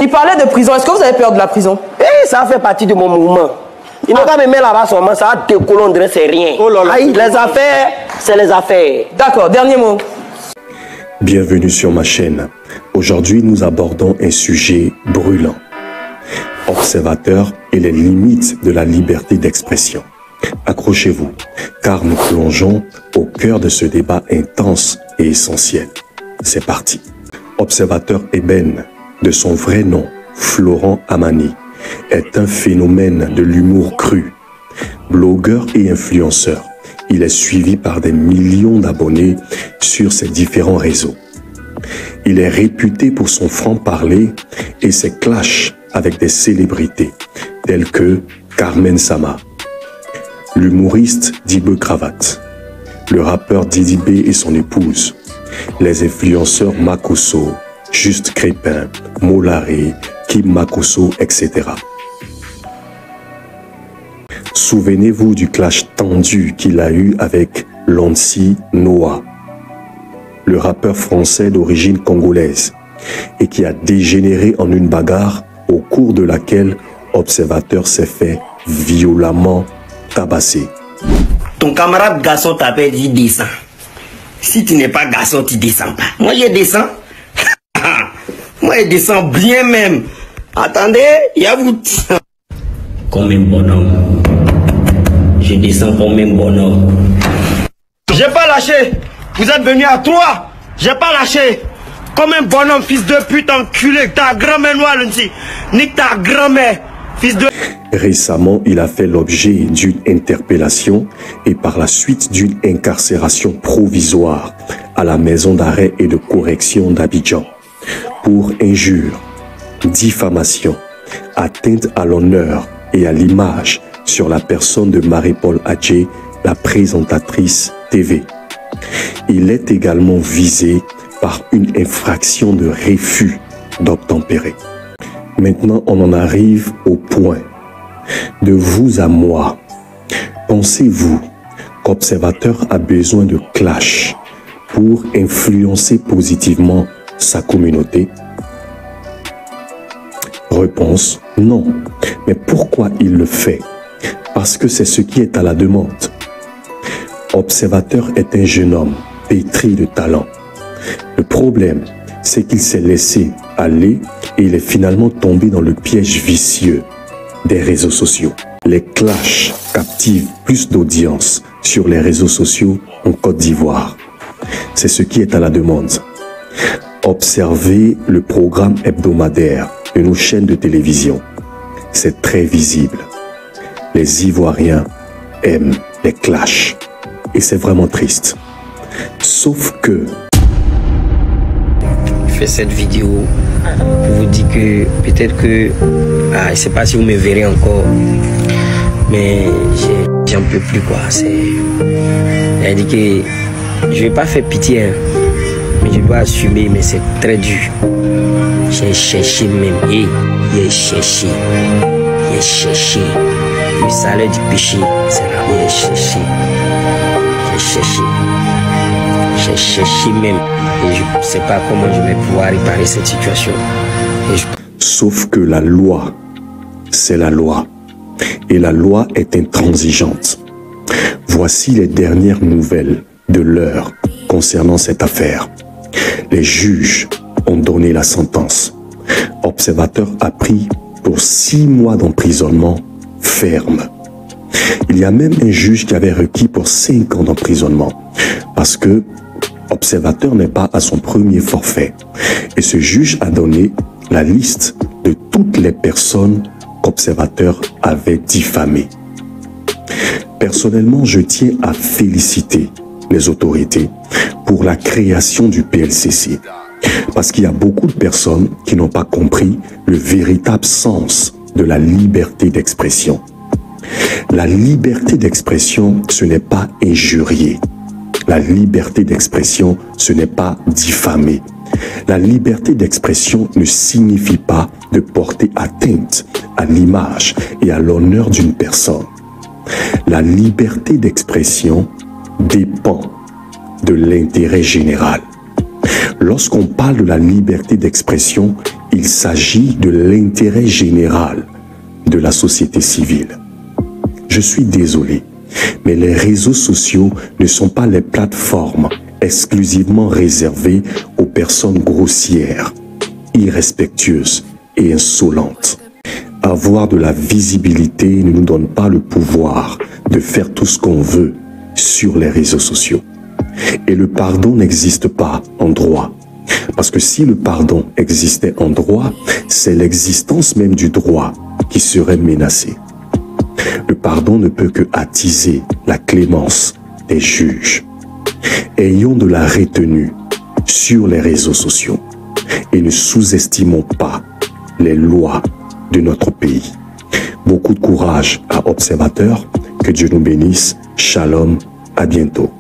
Il parlait de prison. Est-ce que vous avez peur de la prison? Eh, ça fait partie de mon mouvement. Il n'a pas me mettre là-bas seulement, ça va décolondrer, c'est rien. Oh là là. Aïe, les affaires, c'est les affaires. D'accord, dernier mot. Bienvenue sur ma chaîne. Aujourd'hui, nous abordons un sujet brûlant. Observateur et les limites de la liberté d'expression. Accrochez-vous, car nous plongeons au cœur de ce débat intense et essentiel. C'est parti. Observateur Eben, de son vrai nom, Florent Amani, est un phénomène de l'humour cru. Blogueur et influenceur, il est suivi par des millions d'abonnés sur ses différents réseaux. Il est réputé pour son franc-parler et ses clashs avec des célébrités telles que Carmen Sama, l'humoriste Dibeu Cravate, le rappeur Didi B et son épouse, les influenceurs Makosso, Juste Crépin, Molaré, Kim Makosso, etc. Souvenez-vous du clash tendu qu'il a eu avec Lonsi Noah, le rappeur français d'origine congolaise, et qui a dégénéré en une bagarre au cours de laquelle Observateur s'est fait violemment tabasser. Ton camarade garçon t'appelle, il descend. Si tu n'es pas garçon, tu descends pas. Moi, je descends. Moi, je descends bien même. Attendez, il y a vous. Comme un bonhomme. Je descends comme un bonhomme. J'ai pas lâché. Vous êtes venus à trois. J'ai pas lâché. Comme un bonhomme, fils de pute, enculé. Ta grand-mère noire, Lunsi. Nique ta grand-mère, fils de... Récemment, il a fait l'objet d'une interpellation et par la suite d'une incarcération provisoire à la maison d'arrêt et de correction d'Abidjan pour injure, diffamation, atteinte à l'honneur et à l'image sur la personne de Marie-Paul Adjé, la présentatrice TV. Il est également visé par une infraction de refus d'obtempérer. Maintenant, on en arrive au point. De vous à moi, pensez-vous qu'Observateur a besoin de clash pour influencer positivement sa communauté? Réponse, non. Mais pourquoi il le fait? Parce que c'est ce qui est à la demande. Observateur est un jeune homme pétri de talent. Le problème, c'est qu'il s'est laissé aller et il est finalement tombé dans le piège vicieux des réseaux sociaux. Les clashs captivent plus d'audience sur les réseaux sociaux en Côte d'Ivoire. C'est ce qui est à la demande. Observez le programme hebdomadaire de nos chaînes de télévision. C'est très visible. Les Ivoiriens aiment les clashs. Et c'est vraiment triste. Sauf que... Je fais cette vidéo pour vous dire que peut-être que... je ne sais pas si vous me verrez encore. Mais j'en peux plus quoi. Elle dit que je ne vais pas faire pitié. Hein, mais je dois assumer. Mais c'est très dur. J'ai cherché même. J'ai cherché. J'ai cherché. Le salaire du péché, c'est là. J'ai cherché. J'ai cherché même. Et je ne sais pas comment je vais pouvoir réparer cette situation. Sauf que la loi, c'est la loi. Et la loi est intransigeante. Voici les dernières nouvelles de l'heure concernant cette affaire. Les juges ont donné la sentence. Observateur a pris pour 6 mois d'emprisonnement ferme. Il y a même un juge qui avait requis pour 5 ans d'emprisonnement parce que Observateur n'est pas à son premier forfait. Et ce juge a donné la liste de toutes les personnes qu'Observateur avait diffamées. Personnellement, je tiens à féliciter les autorités pour la création du PLCC. Parce qu'il y a beaucoup de personnes qui n'ont pas compris le véritable sens de la liberté d'expression. La liberté d'expression, ce n'est pas injurier. La liberté d'expression, ce n'est pas diffamer. La liberté d'expression ne signifie pas de porter atteinte à l'image et à l'honneur d'une personne. La liberté d'expression dépend de l'intérêt général. Lorsqu'on parle de la liberté d'expression, il s'agit de l'intérêt général de la société civile. Je suis désolé, mais les réseaux sociaux ne sont pas les plateformes exclusivement réservées aux personnes grossières, irrespectueuses et insolentes. Avoir de la visibilité ne nous donne pas le pouvoir de faire tout ce qu'on veut sur les réseaux sociaux. Et le pardon n'existe pas en droit. Parce que si le pardon existait en droit, c'est l'existence même du droit qui serait menacée. Le pardon ne peut que attiser la clémence des juges. Ayons de la retenue sur les réseaux sociaux et ne sous-estimons pas les lois de notre pays. Beaucoup de courage à Observateur, que Dieu nous bénisse, shalom, à bientôt.